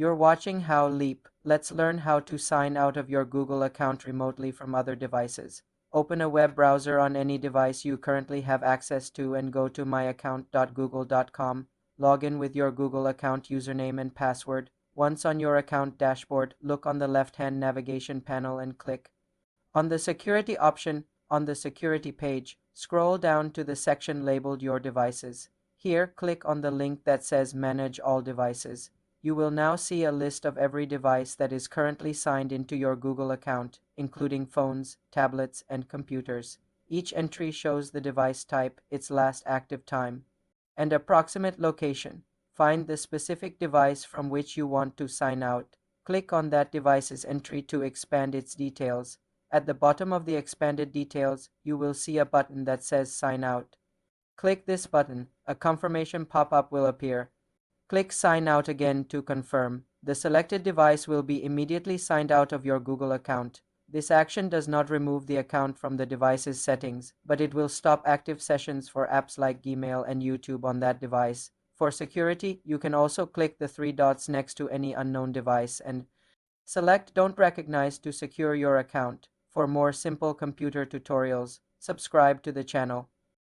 You're watching How Leap. Let's learn how to sign out of your Google account remotely from other devices. Open a web browser on any device you currently have access to and go to myaccount.google.com. Log in with your Google account username and password. Once on your account dashboard, look on the left-hand navigation panel and click on the security option. On the security page, scroll down to the section labeled Your Devices. Here, click on the link that says Manage All Devices. You will now see a list of every device that is currently signed into your Google account, including phones, tablets, and computers. Each entry shows the device type, its last active time, and approximate location. Find the specific device from which you want to sign out. Click on that device's entry to expand its details. At the bottom of the expanded details, you will see a button that says Sign Out. Click this button. A confirmation pop-up will appear. Click Sign Out again to confirm. The selected device will be immediately signed out of your Google account. This action does not remove the account from the device's settings, but it will stop active sessions for apps like Gmail and YouTube on that device. For security, you can also click the three dots next to any unknown device and select Don't Recognize to secure your account. For more simple computer tutorials, subscribe to the channel.